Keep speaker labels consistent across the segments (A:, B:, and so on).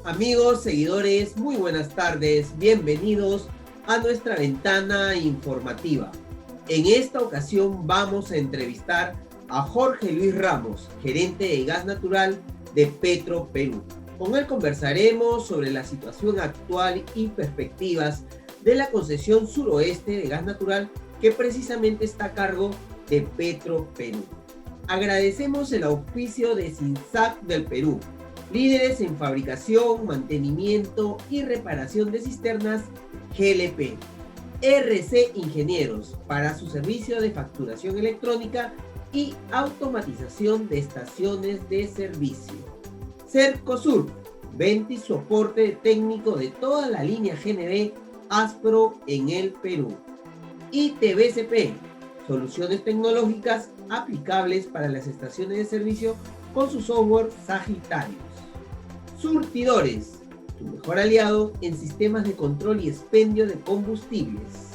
A: Amigos, seguidores, muy buenas tardes. Bienvenidos a nuestra ventana informativa. En esta ocasión vamos a entrevistar a Jorge Luis Ramos, gerente de gas natural de Petroperú. Con él conversaremos sobre la situación actual y perspectivas de la concesión suroeste de gas natural que precisamente está a cargo de Petroperú. Agradecemos el auspicio de SINSAC del Perú, líderes en fabricación, mantenimiento y reparación de cisternas GLP. RC Ingenieros para su servicio de facturación electrónica y automatización de estaciones de servicio. Cercosur, venta y soporte técnico de toda la línea GNB Aspro en el Perú. Y TVCP, soluciones tecnológicas aplicables para las estaciones de servicio con su software Sagitarius. Surtidores, tu mejor aliado en sistemas de control y expendio de combustibles.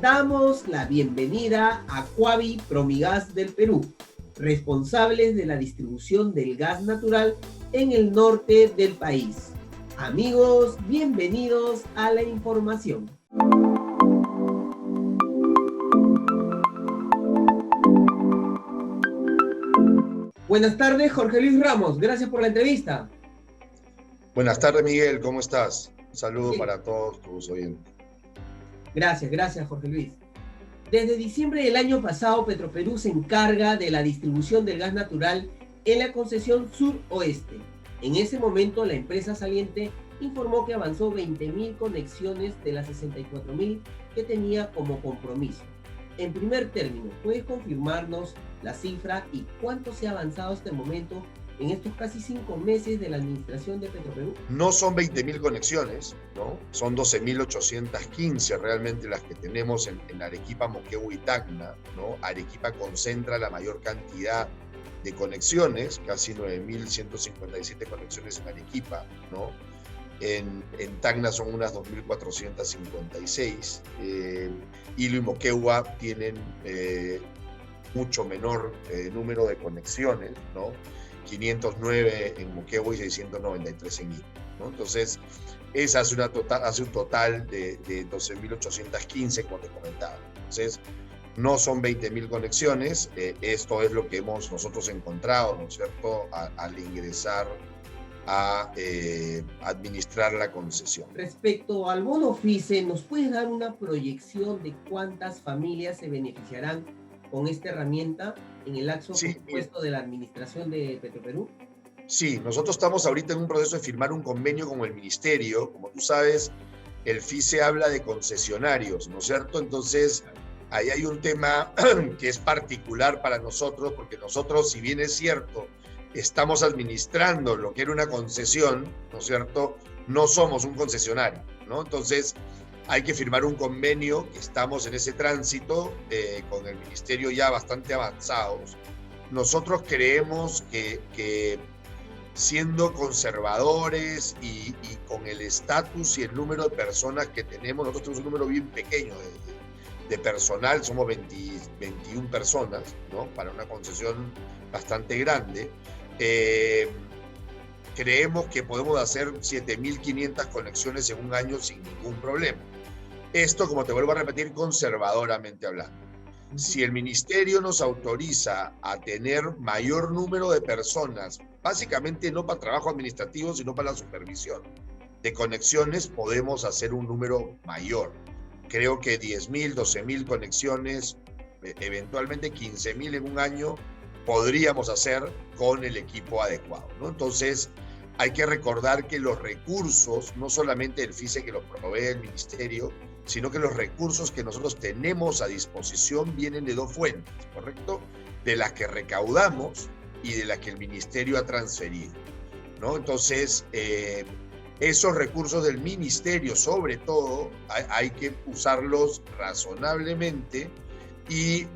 A: Damos la bienvenida a Quavi Promigas del Perú, responsables de la distribución del gas natural en el norte del país. Amigos, bienvenidos a la información. Buenas tardes, Jorge Luis Ramos. Gracias por la entrevista.
B: Buenas tardes, Miguel. ¿Cómo estás? Un saludo
A: Sí.
B: para todos tus oyentes.
A: Gracias, Jorge Luis. Desde diciembre del año pasado, Petroperú se encarga de la distribución del gas natural en la concesión suroeste. En ese momento, la empresa saliente informó que avanzó 20.000 conexiones de las 64.000 que tenía como compromiso. En primer término, ¿puedes confirmarnos la cifra y cuánto se ha avanzado hasta el momento en estos casi 5 meses de la administración de Petroperú?
B: No son 20.000 conexiones, ¿no? Son 12.815 realmente las que tenemos en Arequipa, Moquegua y Tacna, ¿no? Arequipa concentra la mayor cantidad de conexiones, casi 9.157 conexiones en Arequipa, ¿no? En Tacna son unas 2.456. Hilo y Moquegua tienen mucho menor número de conexiones, ¿no? 509 en Moquegua y 693 en Hilo, ¿no? Entonces, esa hace un total de 12.815, como te comentaba. Entonces, no son 20.000 conexiones, esto es lo que hemos nosotros encontrado, ¿no es cierto?, al ingresar a administrar la concesión.
A: Respecto al bono FICE, ¿nos puedes dar una proyección de cuántas familias se beneficiarán con esta herramienta en el lapso compuesto de la administración de Petroperú?
B: Sí, nosotros estamos ahorita en un proceso de firmar un convenio con el ministerio. Como tú sabes, el FICE habla de concesionarios, ¿no es cierto? Entonces, ahí hay un tema que es particular para nosotros, porque nosotros, si bien es cierto, estamos administrando lo que era una concesión, ¿no es cierto?, no somos un concesionario, ¿no? Entonces, hay que firmar un convenio, estamos en ese tránsito con el ministerio ya bastante avanzados. Nosotros creemos que siendo conservadores y con el estatus y el número de personas que tenemos, nosotros tenemos un número bien pequeño de personal, somos 21 personas, ¿no?, para una concesión bastante grande. Creemos que podemos hacer 7.500 conexiones en un año sin ningún problema. Esto, como te vuelvo a repetir, conservadoramente hablando. Si el ministerio nos autoriza a tener mayor número de personas, básicamente no para trabajo administrativo, sino para la supervisión de conexiones, podemos hacer un número mayor. Creo que 10.000, 12.000 conexiones, eventualmente 15.000 en un año, podríamos hacer con el equipo adecuado, ¿no? Entonces, hay que recordar que los recursos, no solamente el FICE que los provee el ministerio, sino que los recursos que nosotros tenemos a disposición vienen de dos fuentes, ¿correcto? De las que recaudamos y de las que el ministerio ha transferido, ¿no? Entonces, esos recursos del ministerio, sobre todo, hay que usarlos razonablemente y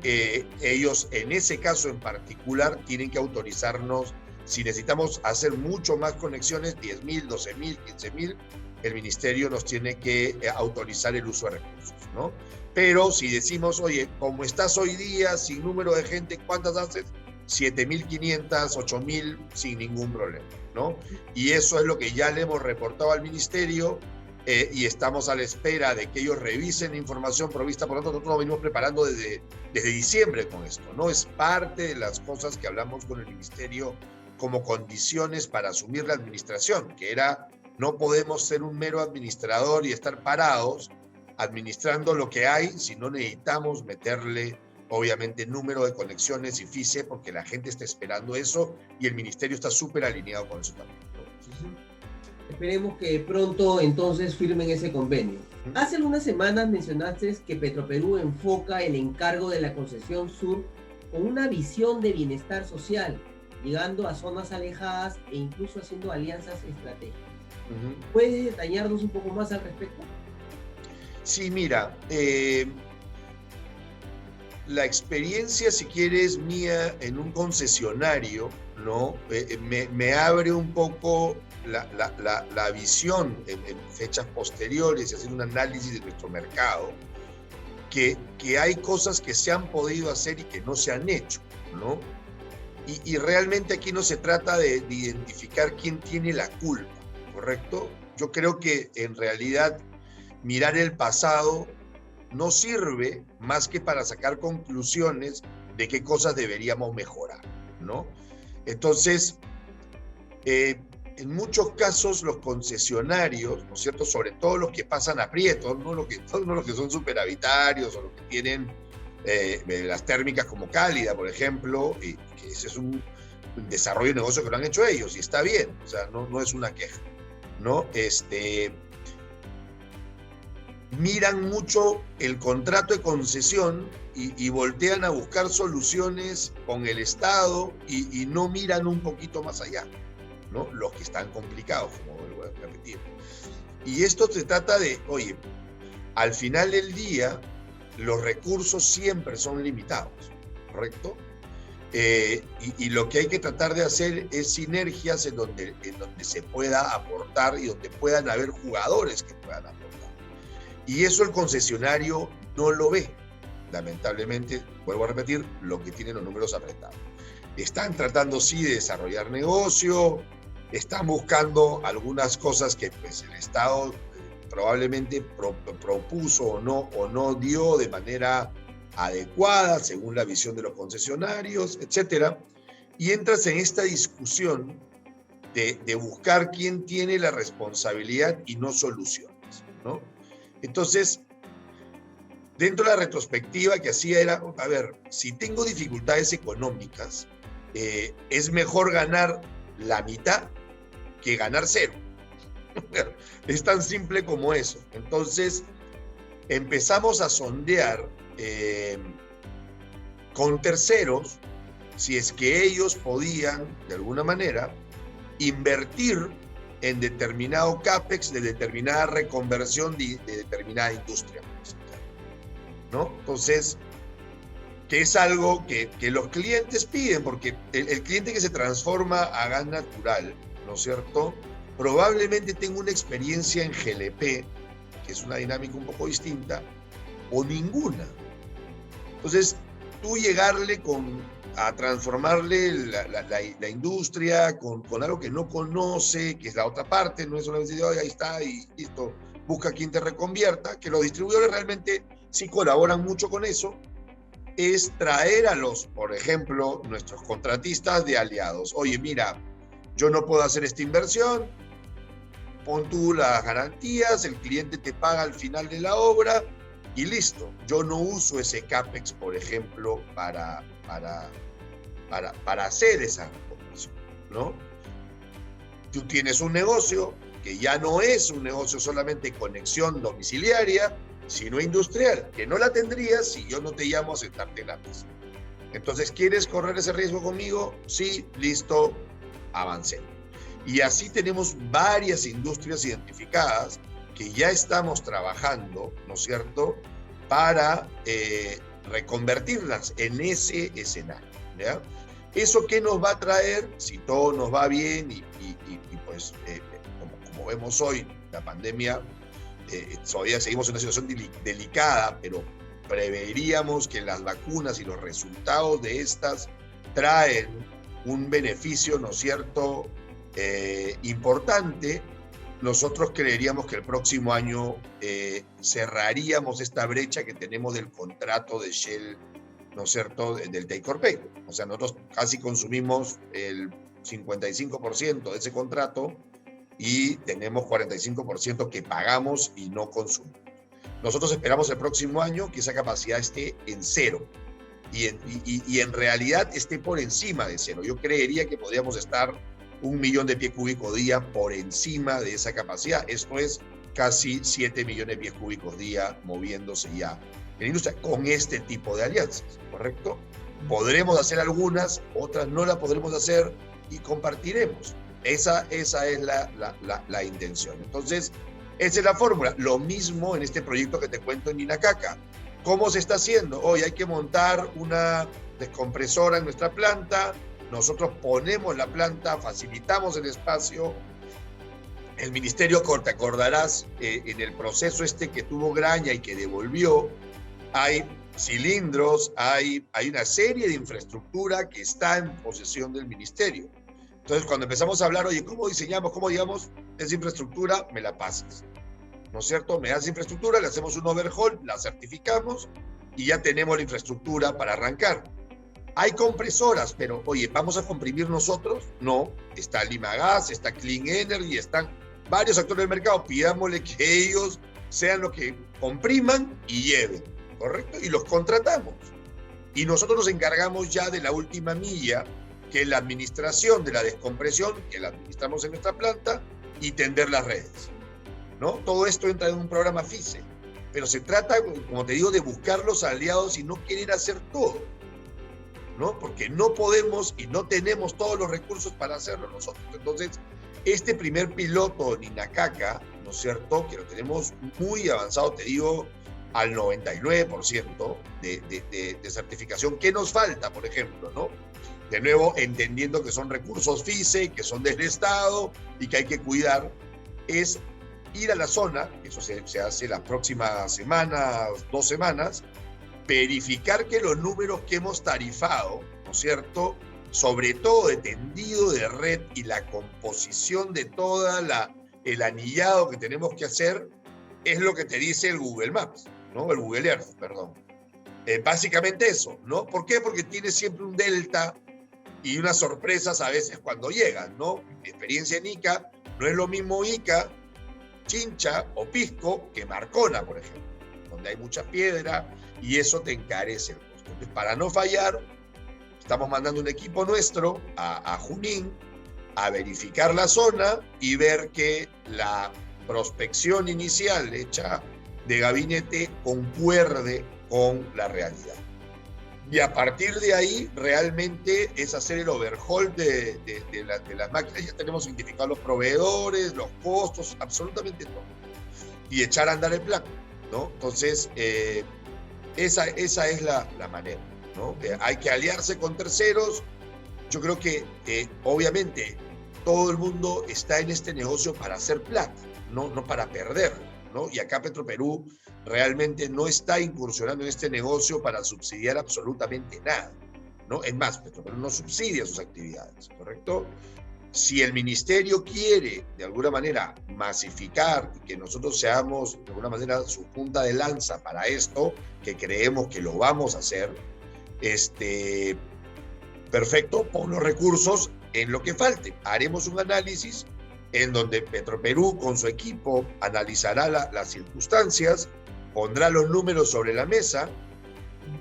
B: ellos, en ese caso en particular, tienen que autorizarnos. Si necesitamos hacer mucho más conexiones, 10.000, 12.000, 15.000, el ministerio nos tiene que autorizar el uso de recursos, ¿no? Pero si decimos, oye, como estás hoy día, sin número de gente, ¿cuántas haces? 7.500, 8.000 sin ningún problema, ¿no? Y eso es lo que ya le hemos reportado al ministerio y estamos a la espera de que ellos revisen la información provista. Por lo tanto, nosotros nos venimos preparando desde diciembre con esto, ¿no? Es parte de las cosas que hablamos con el ministerio como condiciones para asumir la administración, que era, no podemos ser un mero administrador y estar parados administrando lo que hay, sino necesitamos meterle, obviamente, número de conexiones y FICE, porque la gente está esperando eso y el ministerio está súper alineado con eso también, ¿no?
A: Esperemos que pronto entonces firmen ese convenio. Hace algunas semanas mencionaste que Petroperú enfoca el encargo de la concesión sur con una visión de bienestar social, llegando a zonas alejadas e incluso haciendo alianzas estratégicas. ¿Puedes detallarnos un poco más al respecto?
B: Sí, mira, la experiencia, si quieres, mía en un concesionario, ¿no? Me abre un poco la visión en fechas posteriores y haciendo un análisis de nuestro mercado, que hay cosas que se han podido hacer y que no se han hecho, ¿no? Y realmente aquí no se trata de identificar quién tiene la culpa, ¿correcto? Yo creo que en realidad mirar el pasado no sirve más que para sacar conclusiones de qué cosas deberíamos mejorar, ¿no? Entonces, en muchos casos los concesionarios, ¿no es cierto?, sobre todo los que pasan aprietos, no los que son superavitarios o los que tienen las térmicas como Cálida, por ejemplo, que ese es un desarrollo de negocio que lo han hecho ellos y está bien, o sea, no es una queja, ¿no? Miran mucho el contrato de concesión y voltean a buscar soluciones con el Estado y no miran un poquito más allá, ¿no? Los que están complicados, como vuelvo a repetir. Y esto se trata de, oye, al final del día, los recursos siempre son limitados, ¿correcto? Y lo que hay que tratar de hacer es sinergias en donde se pueda aportar y donde puedan haber jugadores que puedan aportar. Y eso el concesionario no lo ve. Lamentablemente, vuelvo a repetir, lo que tienen los números apretados. Están tratando sí de desarrollar negocio, están buscando algunas cosas que pues, el Estado probablemente propuso o no dio de manera adecuada según la visión de los concesionarios, etc. Y entras en esta discusión de buscar quién tiene la responsabilidad y no soluciones, ¿no? Entonces, dentro de la retrospectiva que hacía era, a ver, si tengo dificultades económicas, es mejor ganar la mitad que ganar cero. Es tan simple como eso. Entonces, empezamos a sondear con terceros si es que ellos podían, de alguna manera, invertir en determinado CAPEX de determinada reconversión de determinada industria, ¿no? Entonces, que es algo que los clientes piden, porque el cliente que se transforma a gas natural, ¿no es cierto?, probablemente tenga una experiencia en GLP, que es una dinámica un poco distinta, o ninguna. Entonces, tú llegarle a transformarle la industria con algo que no conoce, que es la otra parte, no es una vez de hoy, ahí está, y listo, busca quien te reconvierta, que los distribuidores realmente sí colaboran mucho con eso, es traer a por ejemplo, nuestros contratistas de aliados. Oye, mira, yo no puedo hacer esta inversión, pon tú las garantías, el cliente te paga al final de la obra y listo. Yo no uso ese CAPEX, por ejemplo, para hacer esa conversión, ¿no? Tú tienes un negocio que ya no es un negocio solamente de conexión domiciliaria, sino industrial, que no la tendrías si yo no te llamo a sentarte en la mesa. Entonces, ¿quieres correr ese riesgo conmigo? Sí, listo, avancé. Y así tenemos varias industrias identificadas que ya estamos trabajando, ¿no es cierto?, para reconvertirlas en ese escenario, ¿ya? ¿Eso qué nos va a traer? Si todo nos va bien y pues, como vemos hoy, la pandemia, todavía seguimos en una situación delicada, pero preveríamos que las vacunas y los resultados de estas traen un beneficio, ¿no es cierto?, importante, nosotros creeríamos que el próximo año cerraríamos esta brecha que tenemos del contrato de Shell, ¿no es cierto?, del take or pay. O sea, nosotros casi consumimos el 55% de ese contrato y tenemos 45% que pagamos y no consumimos. Nosotros esperamos el próximo año que esa capacidad esté en cero y en realidad esté por encima de cero. Yo creería que podríamos estar 1 millón de pies cúbicos día por encima de esa capacidad. Esto es casi 7 millones de pies cúbicos día moviéndose ya en la industria con este tipo de alianzas, ¿correcto? Podremos hacer algunas, otras no las podremos hacer y compartiremos. Esa es la intención. Entonces, esa es la fórmula. Lo mismo en este proyecto que te cuento en Ninacaca. ¿Cómo se está haciendo? Hoy hay que montar una descompresora en nuestra planta. Nosotros ponemos la planta, facilitamos el espacio. El ministerio, te acordarás, en el proceso que tuvo Graña y que devolvió, hay cilindros, hay una serie de infraestructura que está en posesión del ministerio. Entonces, cuando empezamos a hablar, oye, ¿cómo diseñamos, cómo digamos esa infraestructura? Me la pasas, ¿no es cierto? Me das infraestructura, le hacemos un overhaul, la certificamos y ya tenemos la infraestructura para arrancar. Hay compresoras, pero, oye, ¿vamos a comprimir nosotros? No, está Limagas, está Clean Energy, están varios actores del mercado. Pidámosle que ellos sean los que compriman y lleven, ¿correcto? Y los contratamos. Y nosotros nos encargamos ya de la última milla, que es la administración de la descompresión, que la administramos en nuestra planta, y tender las redes, ¿no? Todo esto entra en un programa FICE, pero se trata, como te digo, de buscar los aliados y no querer hacer todo, ¿no? Porque no podemos y no tenemos todos los recursos para hacerlo nosotros. Entonces, este primer piloto Ninacaca, ¿no es cierto?, que lo tenemos muy avanzado, te digo, al 99% de certificación. ¿Qué nos falta, por ejemplo, no? De nuevo, entendiendo que son recursos FICE, que son del Estado y que hay que cuidar, es ir a la zona, eso se hace las próximas semanas, 2 semanas, verificar que los números que hemos tarifado, ¿no es cierto?, sobre todo de tendido de red y la composición de toda el anillado que tenemos que hacer, es lo que te dice el Google Maps, ¿no? El Google Earth, perdón. Básicamente eso, ¿no? ¿Por qué? Porque tiene siempre un delta y unas sorpresas a veces cuando llegan, ¿no? Mi experiencia en Ica, no es lo mismo Ica, Chincha o Pisco que Marcona, por ejemplo, donde hay mucha piedra y eso te encarece el costo. Entonces, para no fallar, estamos mandando un equipo nuestro a Junín a verificar la zona y ver que la prospección inicial hecha de gabinete concuerde con la realidad. Y a partir de ahí, realmente es hacer el overhaul de las máquinas. Ya tenemos identificados los proveedores, los costos, absolutamente todo. Y echar a andar el plan, ¿no? Entonces, esa es la manera, ¿no? Hay que aliarse con terceros. Yo creo que, obviamente, todo el mundo está en este negocio para hacer plata, no para perder, ¿no? Y acá Petroperú realmente no está incursionando en este negocio para subsidiar absolutamente nada, ¿no? Es más, Petroperú no subsidia sus actividades, ¿correcto? Si el ministerio quiere, de alguna manera, masificar y que nosotros seamos, de alguna manera, su punta de lanza para esto, que creemos que lo vamos a hacer, perfecto, pon los recursos en lo que falte. Haremos un análisis en donde Petroperú, con su equipo, analizará las circunstancias, pondrá los números sobre la mesa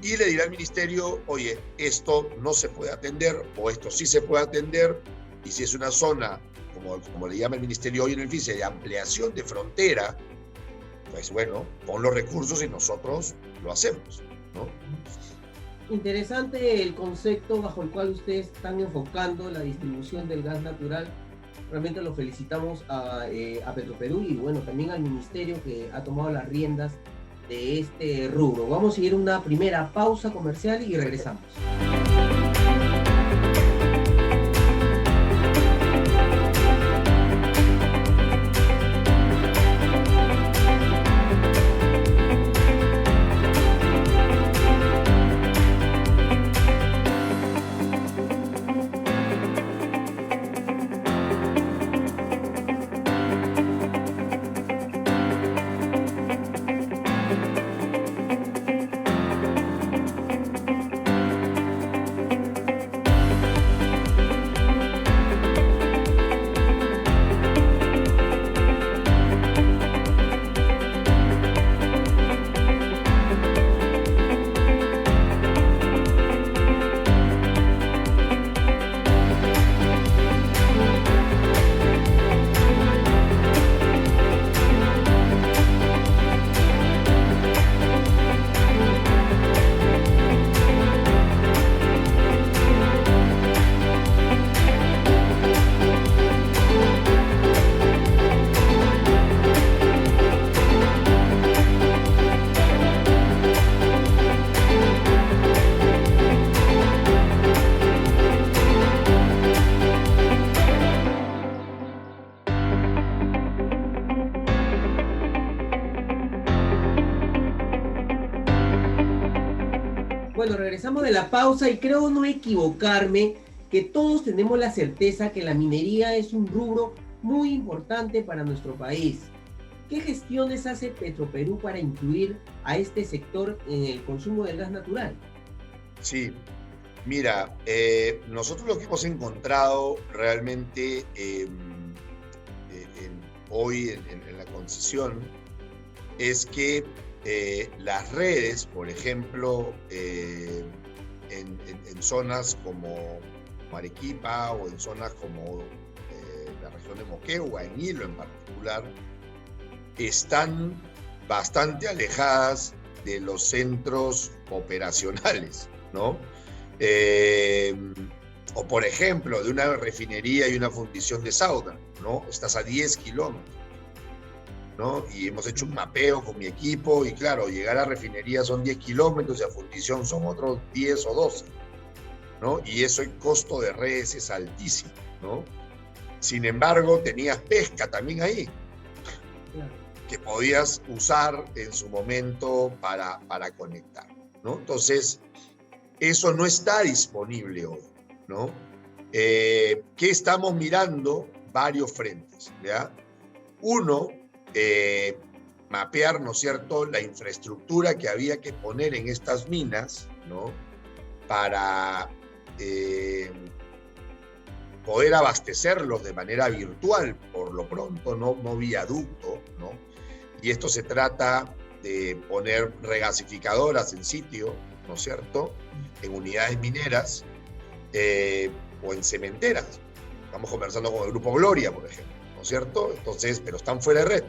B: y le dirá al ministerio, oye, esto no se puede atender o esto sí se puede atender, y si es una zona, como le llama el ministerio hoy en el FICE, de ampliación de frontera, pues bueno, pon los recursos y nosotros lo hacemos, ¿no?
A: Interesante el concepto bajo el cual ustedes están enfocando la distribución del gas natural. Realmente lo felicitamos a Petroperú y bueno, también al ministerio que ha tomado las riendas de este rubro. Vamos a ir a una primera pausa comercial y regresamos. Bueno, regresamos de la pausa y creo no equivocarme que todos tenemos la certeza que la minería es un rubro muy importante para nuestro país. ¿Qué gestiones hace Petroperú para incluir a este sector en el consumo del gas natural?
B: Sí, mira, nosotros lo que hemos encontrado realmente hoy en la concesión es que las redes, por ejemplo, en zonas como Arequipa o en zonas como la región de Moquegua, en Hilo en particular, están bastante alejadas de los centros operacionales, ¿no? O por ejemplo, de una refinería y una fundición de Sauda, ¿no? Estás a 10 kilómetros, ¿no? Y hemos hecho un mapeo con mi equipo y claro, llegar a refinería son 10 kilómetros y a fundición son otros 10 o 12, ¿no? Y eso el costo de redes es altísimo, ¿no? Sin embargo, tenías pesca también ahí, que podías usar en su momento para conectar, ¿no? Entonces, eso no está disponible hoy, ¿no? ¿Qué estamos mirando? Varios frentes, ¿ya? Uno, mapear, ¿no es cierto?, la infraestructura que había que poner en estas minas, ¿no?, para poder abastecerlos de manera virtual, por lo pronto, no viaducto, ¿no? Y esto se trata de poner regasificadoras en sitio, ¿no es cierto?, en unidades mineras o en cementeras. Estamos conversando con el Grupo Gloria, por ejemplo, ¿no es cierto? Entonces, pero están fuera de red,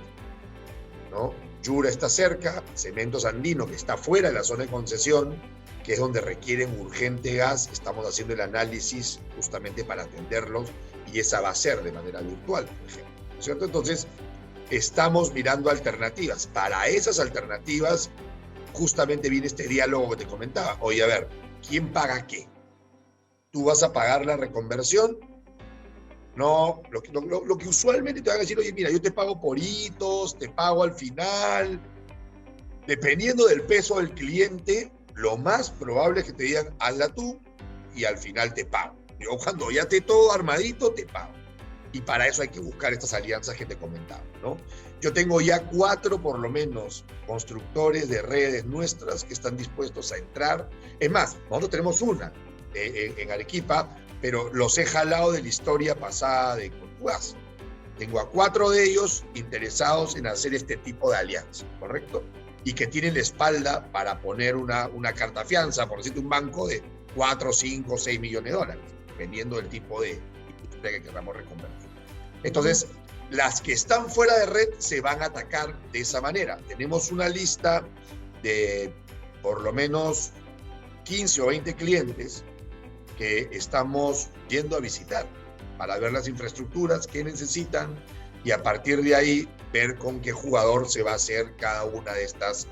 B: ¿no? Yura está cerca, Cementos Andino, que está fuera de la zona de concesión, que es donde requieren urgente gas. Estamos haciendo el análisis justamente para atenderlos y esa va a ser de manera virtual, por ejemplo, ¿no es cierto? Entonces, estamos mirando alternativas. Para esas alternativas, justamente viene este diálogo que te comentaba. Oye, a ver, ¿quién paga qué? ¿Tú vas a pagar la reconversión? No, lo que usualmente te van a decir, oye, mira, yo te pago por hitos, te pago al final. Dependiendo del peso del cliente, lo más probable es que te digan, hazla tú y al final te pago. Yo cuando ya esté todo armadito, te pago. Y para eso hay que buscar estas alianzas que te comentaba, ¿no? Yo tengo ya 4, por lo menos, constructores de redes nuestras que están dispuestos a entrar. Es más, nosotros tenemos una en Arequipa, pero los he jalado de la historia pasada de Contuaz. Tengo a 4 de ellos interesados en hacer este tipo de alianza, ¿correcto? Y que tienen la espalda para poner una carta fianza, por decirte, un banco de 4, 5, 6 millones de dólares, dependiendo del tipo de industria que queramos reconvertir. Entonces, las que están fuera de red se van a atacar de esa manera. Tenemos una lista de por lo menos 15 o 20 clientes que estamos yendo a visitar para ver las infraestructuras que necesitan y a partir de ahí ver con qué jugador se va a hacer cada una de estas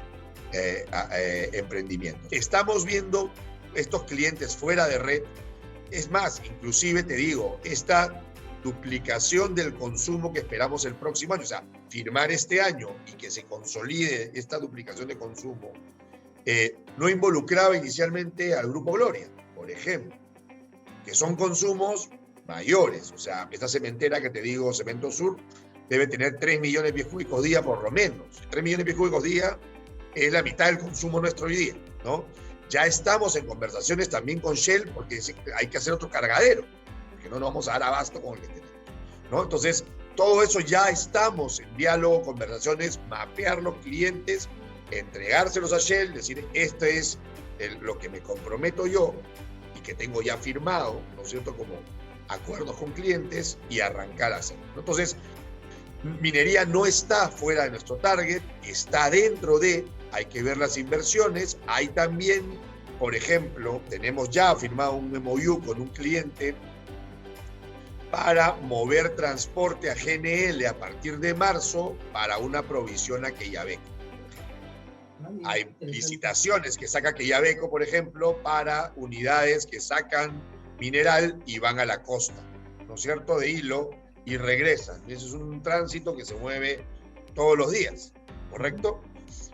B: emprendimientos. Estamos viendo estos clientes fuera de red. Es más, inclusive te digo, esta duplicación del consumo que esperamos el próximo año, o sea, firmar este año y que se consolide esta duplicación de consumo, no involucraba inicialmente al Grupo Gloria, por ejemplo, que son consumos mayores. O sea, esta cementera que te digo, Cemento Sur, debe tener 3 millones de pies cúbicos día por lo menos. 3 millones de pies cúbicos día es la mitad del consumo nuestro hoy día, ¿no? Ya estamos en conversaciones también con Shell porque hay que hacer otro cargadero, porque no nos vamos a dar abasto con el que tenemos, ¿no? Entonces, todo eso ya estamos en diálogo, conversaciones, mapear los clientes, entregárselos a Shell, decir, esto es lo que me comprometo yo y que tengo ya firmado, ¿no es cierto?, como acuerdos con clientes y arrancar a hacerlo, ¿no? Entonces, minería no está fuera de nuestro target, está dentro de, hay que ver las inversiones. Hay también, por ejemplo, tenemos ya firmado un MOU con un cliente para mover transporte a GNL a partir de marzo para una provisión a Quellaveco. Hay licitaciones que saca Quellaveco, por ejemplo, para unidades que sacan mineral y van a la costa, ¿no es cierto?, de Hilo y regresan. Ese es un tránsito que se mueve todos los días, ¿correcto?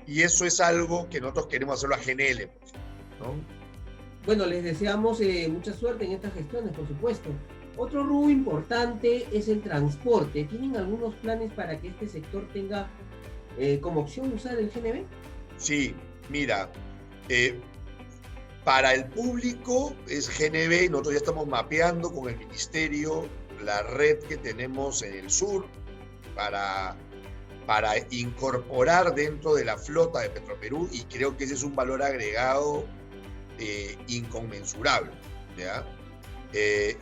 B: Y eso es algo que nosotros queremos hacerlo a GNL, ¿no?
A: Bueno, les deseamos mucha suerte en estas gestiones, por supuesto. Otro rubro importante es el transporte. ¿Tienen algunos planes para que este sector tenga como opción usar el GNV?
B: Sí, mira, para el público es GNV, nosotros ya estamos mapeando con el ministerio la red que tenemos en el sur para incorporar dentro de la flota de Petroperú, y creo que ese es un valor agregado inconmensurable, ¿ya?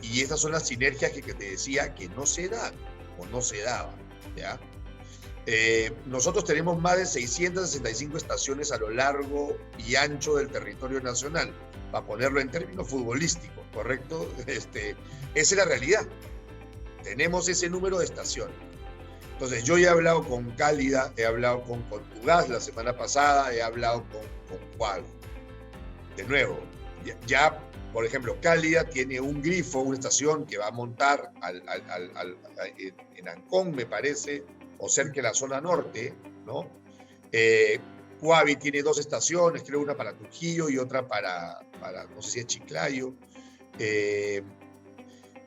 B: Y esas son las sinergias que te decía que no se dan o no se daban, ¿ya? Nosotros tenemos más de 665 estaciones a lo largo y ancho del territorio nacional, para ponerlo en términos futbolísticos, ¿correcto? Esa es la realidad. Tenemos ese número de estaciones. Entonces, yo ya he hablado con Cálida, he hablado con Contugás la semana pasada, he hablado con Cuavi. De nuevo, ya, por ejemplo, Cálida tiene un grifo, una estación que va a montar en Ancón, me parece, o cerca de la zona norte, ¿no? Cuavi tiene 2 estaciones, creo una para Trujillo y otra para no sé si es Chiclayo.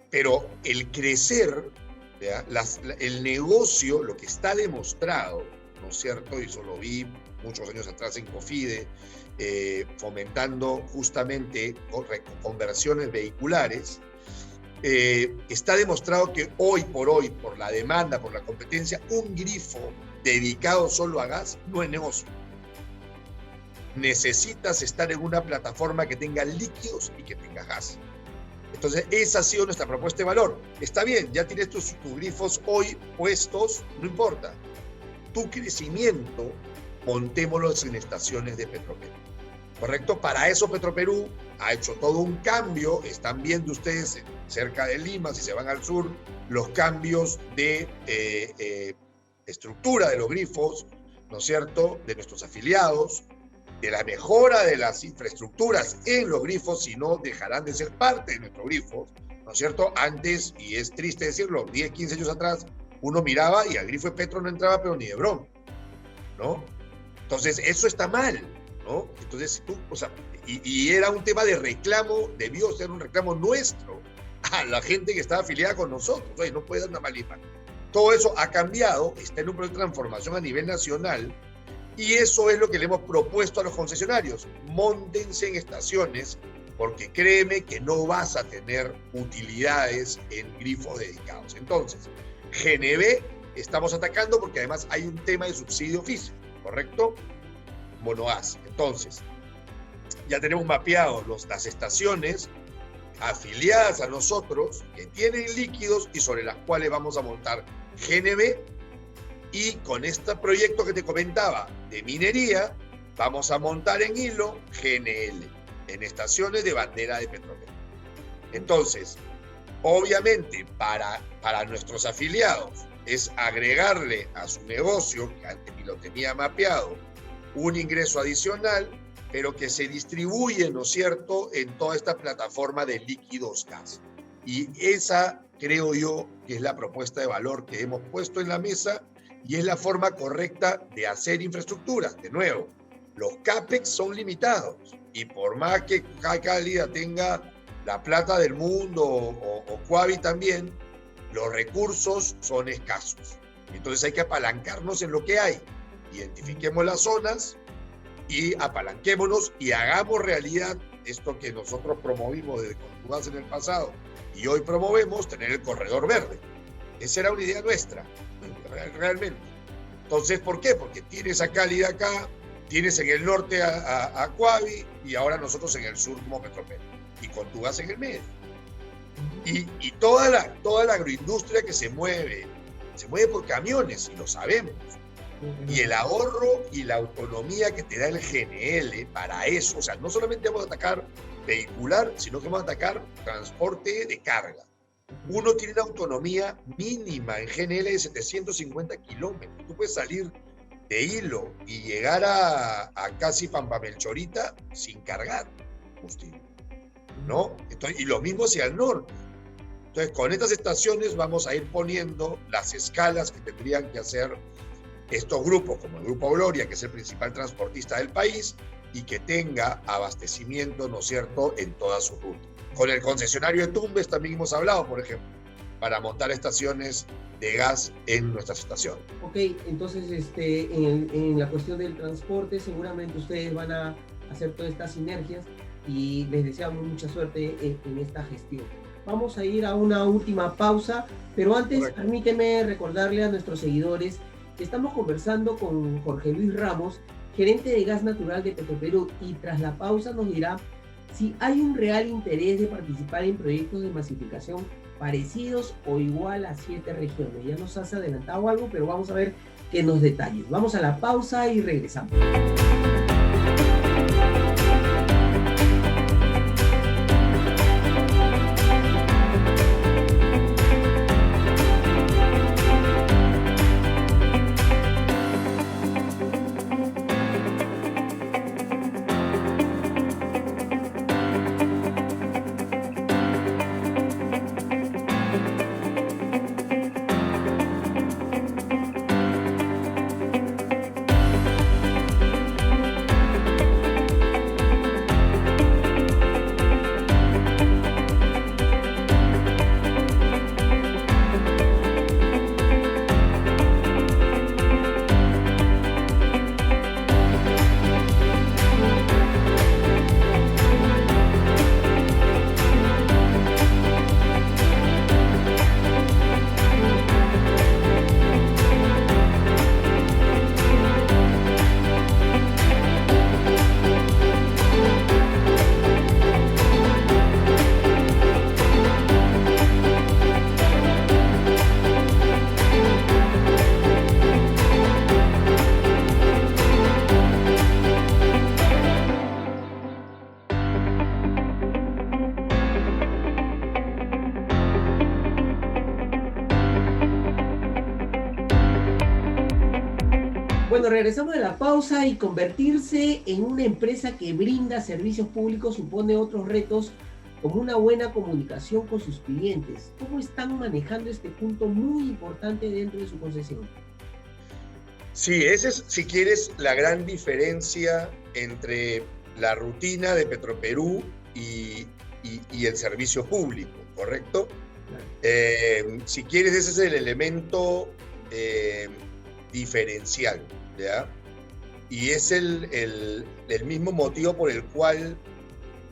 B: Pero el crecer, ¿ya? El negocio, lo que está demostrado, ¿no es cierto? Y eso lo vi muchos años atrás en COFIDE, fomentando justamente conversiones vehiculares. Está demostrado que hoy, por la demanda, por la competencia, un grifo dedicado solo a gas no es negocio. Necesitas estar en una plataforma que tenga líquidos y que tenga gas. Entonces, esa ha sido nuestra propuesta de valor. Está bien, ya tienes tus grifos hoy puestos, no importa. Tu crecimiento, montémoslos en estaciones de Petroperú. ¿Correcto? Para eso Petroperú ha hecho todo un cambio. Están viendo ustedes cerca de Lima, si se van al sur, los cambios de estructura de los grifos, ¿no es cierto?, de nuestros afiliados, de la mejora de las infraestructuras en los grifos, si no dejarán de ser parte de nuestros grifos, ¿no es cierto? Antes, y es triste decirlo, 10, 15 años atrás, uno miraba y al grifo de Petro no entraba, pero ni de broma, ¿no? Entonces, eso está mal, ¿no? Entonces, y era un tema de reclamo, debió ser un reclamo nuestro a la gente que estaba afiliada con nosotros. Oye, no puede dar una mala imagen. Todo eso ha cambiado, está en un proceso de transformación a nivel nacional, y eso es lo que le hemos propuesto a los concesionarios. Móntense en estaciones, porque créeme que no vas a tener utilidades en grifos dedicados. Entonces, GNV estamos atacando porque además hay un tema de subsidio físico, ¿correcto? Monogas. Entonces, ya tenemos mapeados las estaciones afiliadas a nosotros que tienen líquidos y sobre las cuales vamos a montar GNV, y con este proyecto que te comentaba de minería vamos a montar en hilo GNL en estaciones de bandera de Petroperú. Entonces, obviamente para nuestros afiliados es agregarle a su negocio, que antes ni lo tenía mapeado, un ingreso adicional, pero que se distribuye, ¿no es cierto?, en toda esta plataforma de líquidos gas. Y esa, creo yo, que es la propuesta de valor que hemos puesto en la mesa y es la forma correcta de hacer infraestructura. De nuevo, los CAPEX son limitados y por más que Cálida tenga la plata del mundo o Cuavi también, los recursos son escasos. Entonces hay que apalancarnos en lo que hay. Identifiquemos las zonas y apalanquémonos y hagamos realidad esto que nosotros promovimos desde Contugás en el pasado y hoy promovemos, tener el corredor verde. Esa era una idea nuestra, realmente. Entonces, ¿por qué? Porque tienes a Cálida acá, tienes en el norte a Cuavi y ahora nosotros en el sur como Petroperú y Contugás en el medio. Y toda la agroindustria que se mueve por camiones, y lo sabemos. Y el ahorro y la autonomía que te da el GNL para eso, o sea, no solamente vamos a atacar vehicular, sino que vamos a atacar transporte de carga. Uno tiene una autonomía mínima en GNL de 750 kilómetros. Tú puedes salir de Hilo y llegar a casi Pampamelchorita sin cargar combustible, ¿no? Entonces, y lo mismo hacia el norte. Entonces, con estas estaciones vamos a ir poniendo las escalas que tendrían que hacer estos grupos, como el Grupo Gloria, que es el principal transportista del país, y que tenga abastecimiento, ¿no es cierto?, en toda su ruta. Con el concesionario de Tumbes también hemos hablado, por ejemplo, para montar estaciones de gas en nuestras estaciones.
A: Ok, entonces en la cuestión del transporte seguramente ustedes van a hacer todas estas sinergias y les deseamos mucha suerte en esta gestión. Vamos a ir a una última pausa, pero antes
B: Correcto.
A: Permíteme recordarle a nuestros seguidores que estamos conversando con Jorge Luis Ramos, gerente de gas natural de Petroperú, y tras la pausa nos dirá si hay un real interés de participar en proyectos de masificación parecidos o igual a 7 regiones. Ya nos has adelantado algo, pero vamos a ver que nos detalles. Vamos a la pausa y regresamos. Bueno, regresamos de la pausa y convertirse en una empresa que brinda servicios públicos supone otros retos como una buena comunicación con sus clientes. ¿Cómo están manejando este punto muy importante dentro de su concesión?
B: Sí, esa es, si quieres, la gran diferencia entre la rutina de Petroperú y el servicio público, ¿correcto?
A: Claro.
B: Si quieres, ese es el elemento diferencial, ¿ya? Y es el mismo motivo por el cual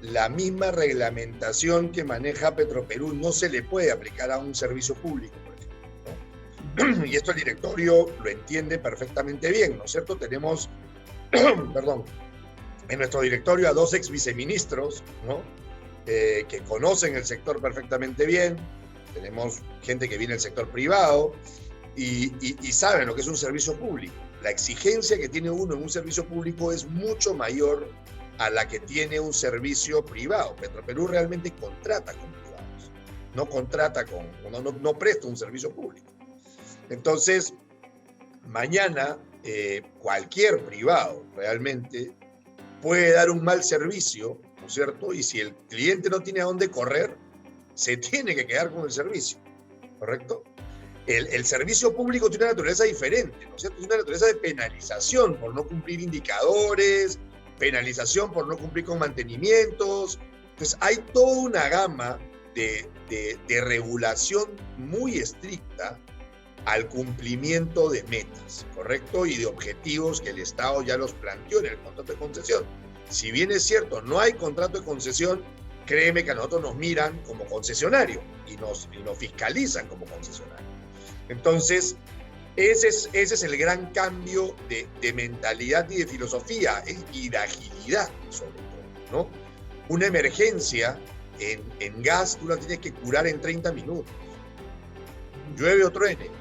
B: la misma reglamentación que maneja Petroperú no se le puede aplicar a un servicio público, por ejemplo, ¿no? Y esto el directorio lo entiende perfectamente bien, ¿no es cierto? Tenemos, perdón, en nuestro directorio a 2 ex viceministros, ¿no? Que conocen el sector perfectamente bien. Tenemos gente que viene del sector privado y saben lo que es un servicio público. La exigencia que tiene uno en un servicio público es mucho mayor a la que tiene un servicio privado. Petroperú realmente contrata con privados, no contrata con, no presta un servicio público. Entonces, mañana cualquier privado realmente puede dar un mal servicio, ¿no es cierto? Y si el cliente no tiene a dónde correr, se tiene que quedar con el servicio, ¿correcto? El servicio público tiene una naturaleza diferente, ¿no es cierto? Tiene una naturaleza de penalización por no cumplir indicadores, penalización por no cumplir con mantenimientos. Entonces hay toda una gama de regulación muy estricta al cumplimiento de metas, ¿correcto? Y de objetivos que el Estado ya los planteó en el contrato de concesión. Si bien es cierto, no hay contrato de concesión, créeme que a nosotros nos miran como concesionario y nos fiscalizan como concesionario. Entonces, ese es el gran cambio de mentalidad y de filosofía y de agilidad, sobre todo, ¿no? Una emergencia en gas tú la tienes que curar en 30 minutos. Llueve o truene,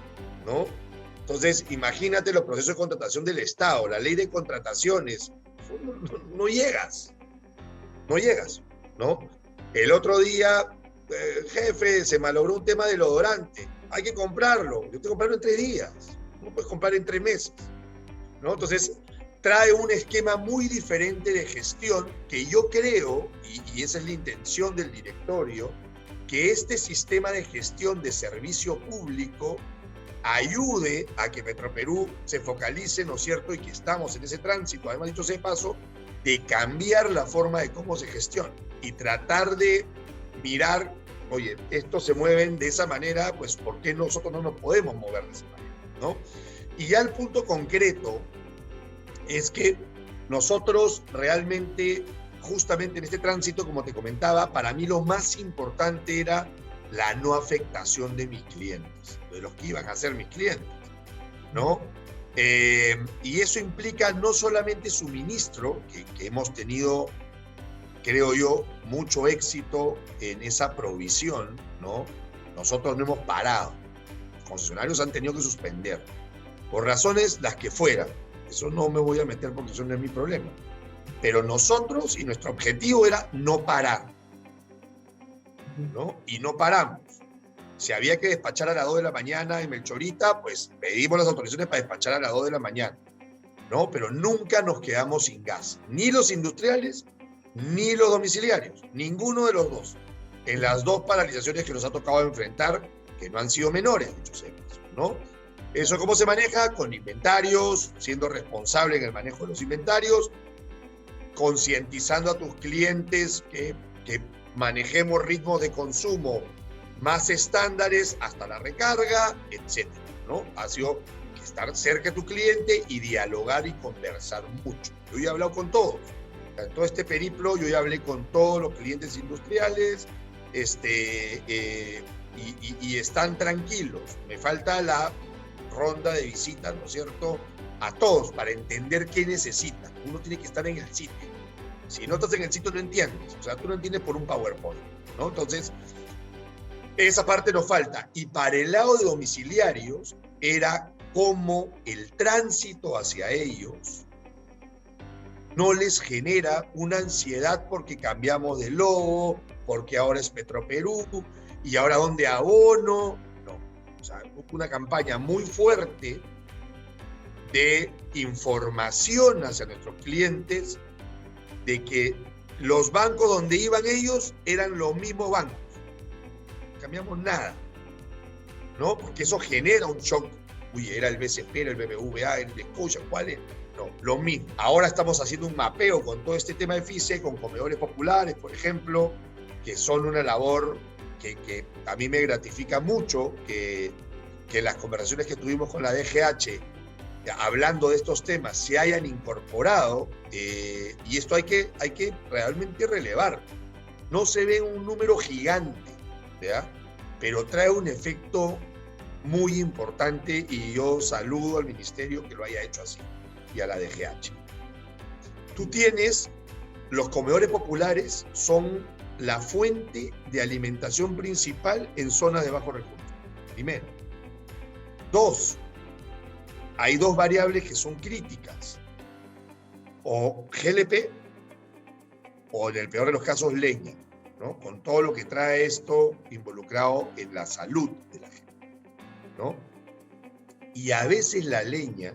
B: ¿no? Entonces, imagínate los procesos de contratación del Estado, la ley de contrataciones. No llegas, ¿no? El otro día, jefe, se malogró un tema del odorante. Hay que comprarlo. Yo tengo que comprarlo en 3 días. No puedes comprar en 3 meses, ¿no? Entonces, trae un esquema muy diferente de gestión que yo creo, y esa es la intención del directorio, que este sistema de gestión de servicio público ayude a que Petroperú se focalice, ¿no es cierto? Y que estamos en ese tránsito, además dicho sea de paso, de cambiar la forma de cómo se gestiona y tratar de mirar, oye, estos se mueven de esa manera, pues ¿por qué nosotros no nos podemos mover de esa manera, ¿no? Y ya el punto concreto es que nosotros realmente, justamente en este tránsito, como te comentaba, para mí lo más importante era la no afectación de mis clientes, de los que iban a ser mis clientes, ¿no? Y eso implica no solamente suministro, que hemos tenido, creo yo, mucho éxito en esa provisión, ¿no? Nosotros no hemos parado. Los concesionarios han tenido que suspender, por razones las que fueran. Eso no me voy a meter porque eso no es mi problema. Pero nosotros, y nuestro objetivo era no parar, ¿no? Y no paramos. Si había que despachar a las 2 de la mañana en Melchorita, pues pedimos las autorizaciones para despachar a las 2 de la mañana, ¿no? Pero nunca nos quedamos sin gas. Ni los industriales, ni los domiciliarios. Ninguno de los dos. En las dos paralizaciones que nos ha tocado enfrentar, que no han sido menores, dicho sea, ¿no? ¿Eso cómo se maneja? Con inventarios, siendo responsable en el manejo de los inventarios, concientizando a tus clientes que manejemos ritmos de consumo más estándares hasta la recarga, etcétera, ¿no? Ha sido estar cerca de tu cliente y dialogar y conversar mucho. Yo ya he hablado con todos. En todo este periplo yo ya hablé con todos los clientes industriales y están tranquilos. Me falta la ronda de visitas, ¿no es cierto?, a todos para entender qué necesitan. Uno tiene que estar en el sitio. Si no estás en el sitio no entiendes. O sea, tú no entiendes por un PowerPoint, ¿no? Entonces, esa parte nos falta. Y para el lado de domiciliarios era cómo el tránsito hacia ellos no les genera una ansiedad porque cambiamos de logo, porque ahora es Petroperú, y ahora dónde abono. No, o sea, una campaña muy fuerte de información hacia nuestros clientes de que los bancos donde iban ellos eran los mismos bancos. No cambiamos nada, ¿no? Porque eso genera un shock. Uy, era el BCP, era el BBVA, el de Scotia, ¿cuál es? No, lo mismo. Ahora estamos haciendo un mapeo con todo este tema de FICE, con comedores populares, por ejemplo, que son una labor que a mí me gratifica mucho, que las conversaciones que tuvimos con la DGH, hablando de estos temas, se hayan incorporado, y esto hay que realmente relevar. No se ve un número gigante, ¿verdad? Pero trae un efecto muy importante y yo saludo al ministerio que lo haya hecho así y a la DGH. Tú tienes, los comedores populares son la fuente de alimentación principal en zonas de bajos recursos. Primero. Dos, hay dos variables que son críticas. O GLP, o en el peor de los casos, leña, ¿no? Con todo lo que trae esto involucrado en la salud de la gente, ¿no? Y a veces la leña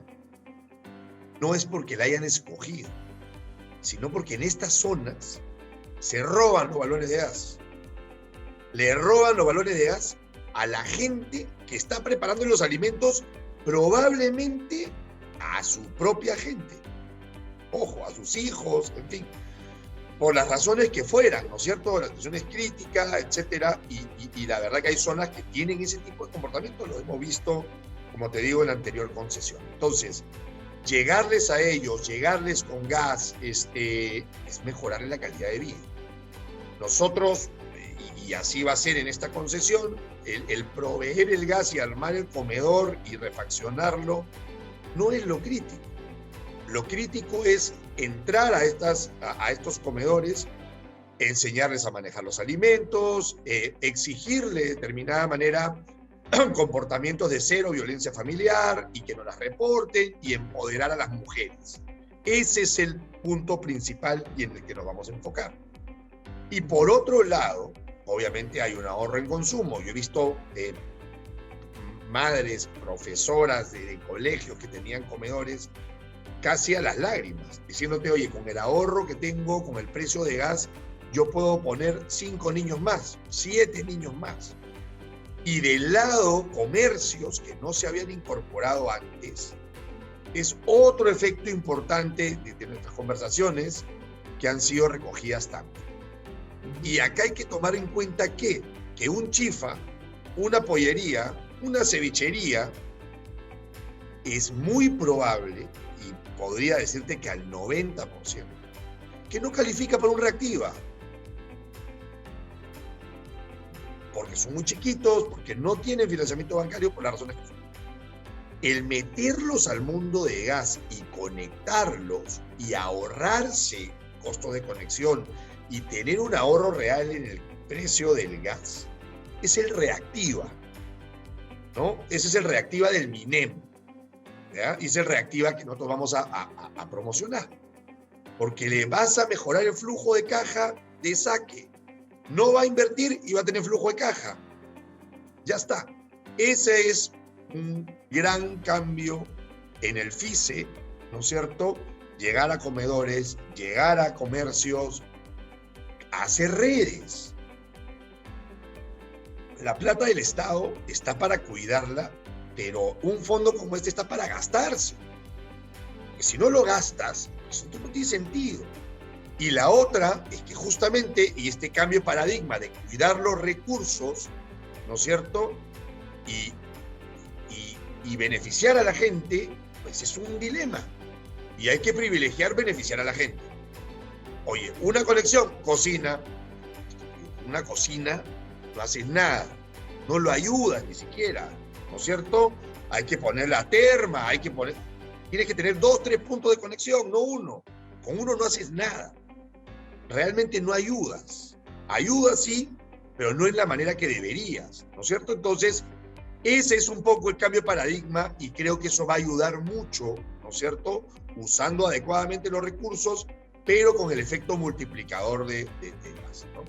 B: no es porque la hayan escogido, sino porque en estas zonas se roban los balones de gas. Le roban los balones de gas a la gente que está preparando los alimentos, probablemente a su propia gente. Ojo, a sus hijos, en fin, por las razones que fueran, ¿no es cierto? Las situaciones críticas, etcétera, y la verdad que hay zonas que tienen ese tipo de comportamiento, lo hemos visto, como te digo, en la anterior concesión. Entonces, llegarles a ellos, llegarles con gas, es mejorarles la calidad de vida. Nosotros, y así va a ser en esta concesión, el proveer el gas y armar el comedor y refaccionarlo no es lo crítico. Lo crítico es entrar a estos comedores, enseñarles a manejar los alimentos, exigirle de determinada manera comportamientos de cero violencia familiar y que nos las reporten y empoderar a las mujeres. Ese es el punto principal y en el que nos vamos a enfocar. Y por otro lado, obviamente hay un ahorro en consumo. Yo he visto madres, profesoras de colegios que tenían comedores casi a las lágrimas, diciéndote, oye, con el ahorro que tengo, con el precio de gas, yo puedo poner 5 niños más, 7 niños más. Y del lado, comercios que no se habían incorporado antes, es otro efecto importante de nuestras conversaciones, que han sido recogidas tanto. Y acá hay que tomar en cuenta que un chifa, una pollería, una cevichería, es muy probable, y podría decirte que al 90%, que no califica para un reactiva. Porque son muy chiquitos, porque no tienen financiamiento bancario, por las razones que son. El meterlos al mundo de gas y conectarlos y ahorrarse costos de conexión y tener un ahorro real en el precio del gas, es el reactiva, ¿no? Ese es el reactiva del MINEM, ¿ya? Y es el reactiva que nosotros vamos a promocionar, porque le vas a mejorar el flujo de caja de saque. No va a invertir y va a tener flujo de caja. Ya está. Ese es un gran cambio en el FICE, ¿no es cierto? Llegar a comedores, llegar a comercios, hacer redes. La plata del Estado está para cuidarla, pero un fondo como este está para gastarse. Porque si no lo gastas, eso no tiene sentido. Y la otra es que justamente, y este cambio de paradigma de cuidar los recursos, ¿no es cierto? Y beneficiar a la gente, pues es un dilema. Y hay que privilegiar beneficiar a la gente. Oye, una conexión, cocina. Una cocina, no haces nada. No lo ayudas ni siquiera, ¿no es cierto? Hay que poner la terma, tienes que tener 2, 3 puntos de conexión, no uno. Con uno no haces nada. Realmente no ayudas. Ayudas sí, pero no es la manera que deberías, ¿no es cierto? Entonces, ese es un poco el cambio de paradigma y creo que eso va a ayudar mucho, ¿no es cierto? Usando adecuadamente los recursos, pero con el efecto multiplicador de gas, ¿no?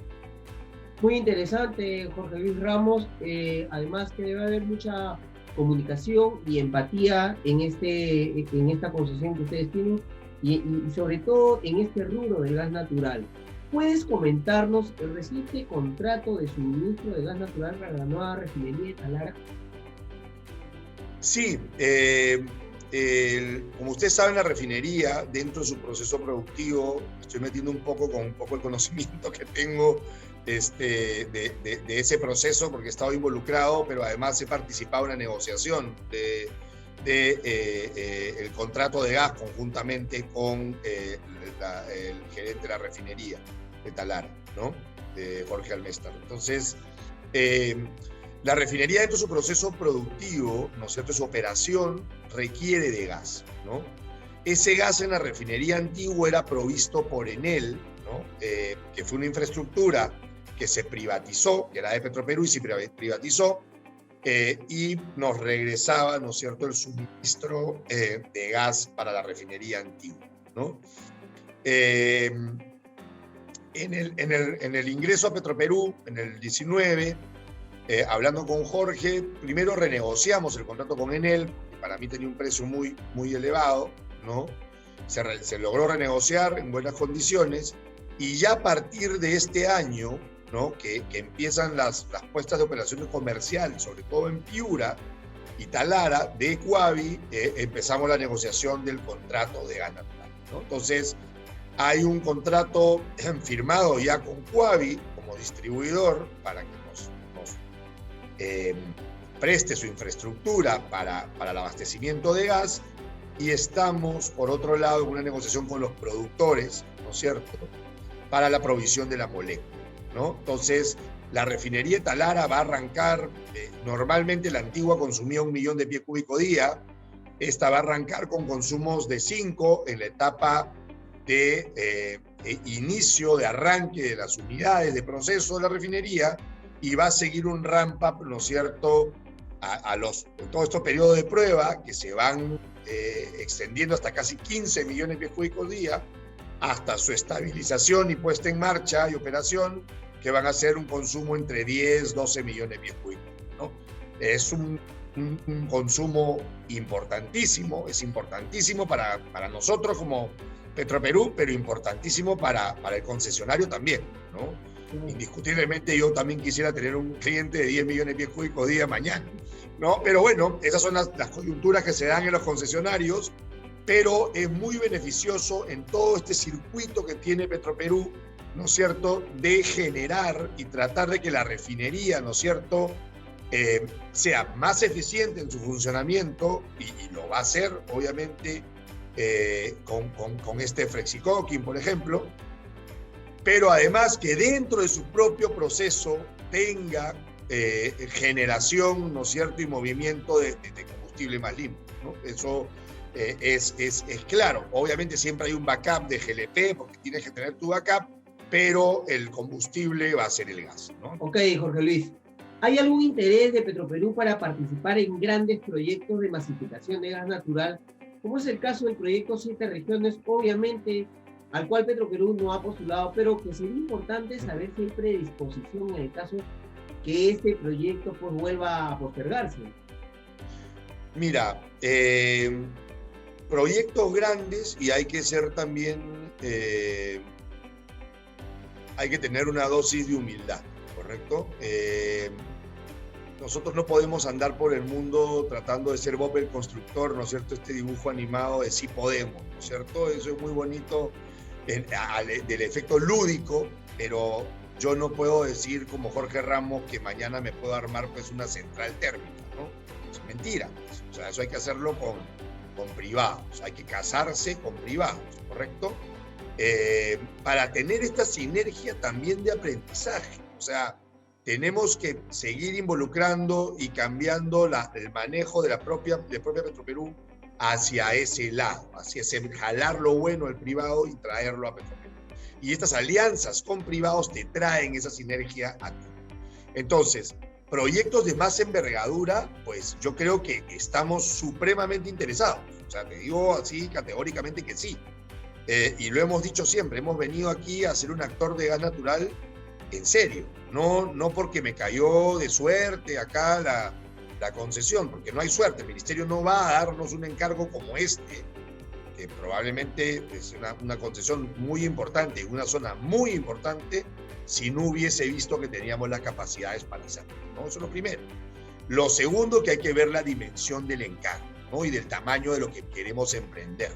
A: Muy interesante, Jorge Luis Ramos. Además que debe haber mucha comunicación y empatía en esta concesión que ustedes tienen y sobre todo en este rubro del gas natural. ¿Puedes comentarnos el reciente contrato de suministro de gas natural para la nueva refinería de Talara?
B: Sí, como ustedes saben, la refinería, dentro de su proceso productivo, estoy metiendo un poco el conocimiento que tengo de ese proceso, porque he estado involucrado, pero además he participado en la negociación el contrato de gas conjuntamente con el gerente de la refinería de Talara, ¿no? De Jorge Almestar. Entonces, la refinería dentro de su proceso productivo, ¿no es cierto?, su operación requiere de gas, ¿no? Ese gas en la refinería antigua era provisto por Enel, ¿no? Que fue una infraestructura que se privatizó, que era de Petroperú y se privatizó, y nos regresaba, ¿no es cierto?, el suministro de gas para la refinería antigua, ¿no? En el ingreso a Petroperú, en el 19, hablando con Jorge, primero renegociamos el contrato con Enel, que para mí tenía un precio muy, muy elevado, ¿no? Se logró renegociar en buenas condiciones, y ya a partir de este año, ¿no?, que empiezan las puestas de operaciones comerciales, sobre todo en Piura y Talara, de Quavi, empezamos la negociación del contrato de gas natural, ¿no? Entonces, hay un contrato firmado ya con Quavi como distribuidor para que nos preste su infraestructura para el abastecimiento de gas, y estamos, por otro lado, en una negociación con los productores, ¿no es cierto?, para la provisión de la molécula, ¿no? Entonces, la refinería de Talara va a arrancar, normalmente la antigua consumía 1 millón de pies cúbicos día, esta va a arrancar con consumos de 5 en la etapa de inicio, de arranque de las unidades de proceso de la refinería, y va a seguir un ramp-up, ¿no es cierto?, en todo este periodo de prueba que se van extendiendo hasta casi 15 millones de pies cúbicos día, hasta su estabilización y puesta en marcha y operación, que van a ser un consumo entre 10, 12 millones de pies cúbicos, ¿no? Es un consumo importantísimo, es importantísimo para nosotros como Petroperú, pero importantísimo para el concesionario también, ¿no? Indiscutiblemente yo también quisiera tener un cliente de 10 millones de pies cúbicos día mañana, ¿no? Pero bueno, esas son las coyunturas que se dan en los concesionarios, pero es muy beneficioso en todo este circuito que tiene Petroperú, ¿no es cierto?, de generar y tratar de que la refinería, ¿no es cierto?, sea más eficiente en su funcionamiento, y lo va a hacer, obviamente, con este Flexicoking, por ejemplo, pero además que dentro de su propio proceso tenga generación, ¿no es cierto?, y movimiento de combustible más limpio, ¿no? Eso es claro. Obviamente siempre hay un backup de GLP, porque tienes que tener tu backup, pero el combustible va a ser el gas, ¿no?
A: Ok, Jorge Luis. ¿Hay algún interés de Petroperú para participar en grandes proyectos de masificación de gas natural, como es el caso del proyecto 7 regiones, obviamente, al cual Petroperú no ha postulado, pero que sería importante saber si hay predisposición en el caso que este proyecto pues vuelva a postergarse?
B: Mira, proyectos grandes, y hay que ser también, hay que tener una dosis de humildad, ¿correcto? Nosotros no podemos andar por el mundo tratando de ser Bob el Constructor, ¿no es cierto? Este dibujo animado de sí podemos, ¿no es cierto? Eso es muy bonito del efecto lúdico, pero yo no puedo decir como Jorge Ramos que mañana me puedo armar pues una central térmica, ¿no? Es mentira. O sea, eso hay que hacerlo con privados, hay que casarse con privados, ¿correcto? Para tener esta sinergia también de aprendizaje. O sea, tenemos que seguir involucrando y cambiando el manejo de propia Petroperú hacia ese lado, hacia ese jalar lo bueno del privado y traerlo a Petroperú. Y estas alianzas con privados te traen esa sinergia a ti. Entonces, proyectos de más envergadura, pues yo creo que estamos supremamente interesados. O sea, te digo así categóricamente que sí. Y lo hemos dicho siempre, hemos venido aquí a ser un actor de gas natural en serio. No porque me cayó de suerte acá la concesión, porque no hay suerte. El ministerio no va a darnos un encargo como este, que probablemente es una concesión muy importante, en una zona muy importante, si no hubiese visto que teníamos las capacidades para hacerlo, ¿no? Eso es lo primero. Lo segundo, que hay que ver la dimensión del encargo, ¿no? Y del tamaño de lo que queremos emprender.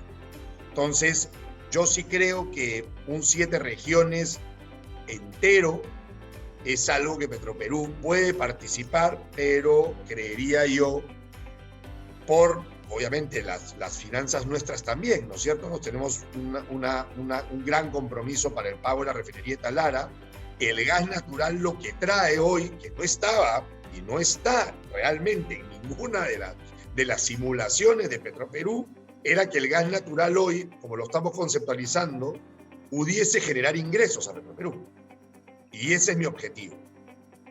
B: Entonces, yo sí creo que un 7 regiones entero es algo que Petroperú puede participar, pero creería yo, por obviamente las finanzas nuestras también, ¿no es cierto? Nos tenemos un gran compromiso para el pago de la refinería de Talara. El gas natural lo que trae hoy, que no estaba y no está realmente en ninguna de las simulaciones de Petroperú, era que el gas natural hoy, como lo estamos conceptualizando, pudiese generar ingresos a Petroperú. Y ese es mi objetivo,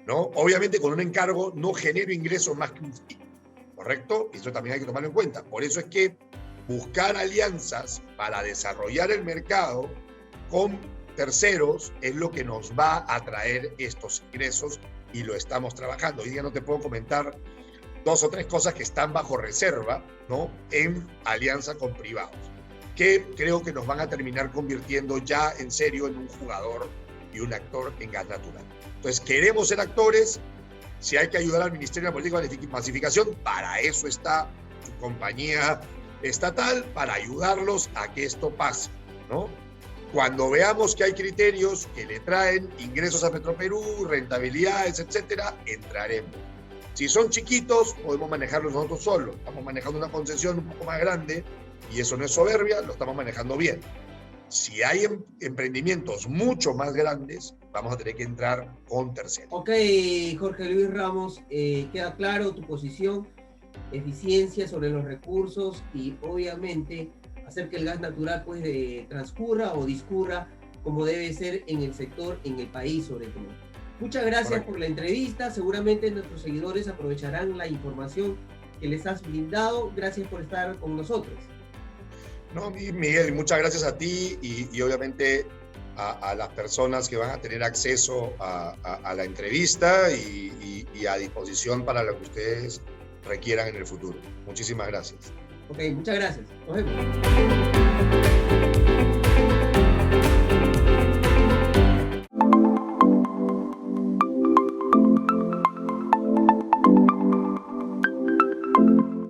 B: ¿no? Obviamente con un encargo no genero ingresos más que un fee, ¿correcto? Eso también hay que tomarlo en cuenta. Por eso es que buscar alianzas para desarrollar el mercado con terceros es lo que nos va a traer estos ingresos, y lo estamos trabajando. Hoy día no te puedo comentar 2 o 3 cosas que están bajo reserva, ¿no?, en alianza con privados, que creo que nos van a terminar convirtiendo ya en serio en un jugador y un actor en gas natural. Entonces, queremos ser actores. Si hay que ayudar al Ministerio de Política de Masificación, para eso está su compañía estatal, para ayudarlos a que esto pase, ¿no? Cuando veamos que hay criterios que le traen ingresos a Petroperú, rentabilidades, etcétera, entraremos. Si son chiquitos, podemos manejarlos nosotros solos. Estamos manejando una concesión un poco más grande y eso no es soberbia, lo estamos manejando bien. Si hay emprendimientos mucho más grandes, vamos a tener que entrar con terceros.
A: Ok, Jorge Luis Ramos, queda claro tu posición, eficiencia sobre los recursos y obviamente hacer que el gas natural pues transcurra o discurra como debe ser en el sector, en el país sobre todo. Muchas gracias. Correcto. Por la entrevista. Seguramente nuestros seguidores aprovecharán la información que les has brindado. Gracias por estar con nosotros.
B: No, Miguel, muchas gracias a ti y obviamente a las personas que van a tener acceso a la entrevista y a disposición para lo que ustedes requieran en el futuro. Muchísimas gracias.
A: Ok, muchas gracias. Nos vemos.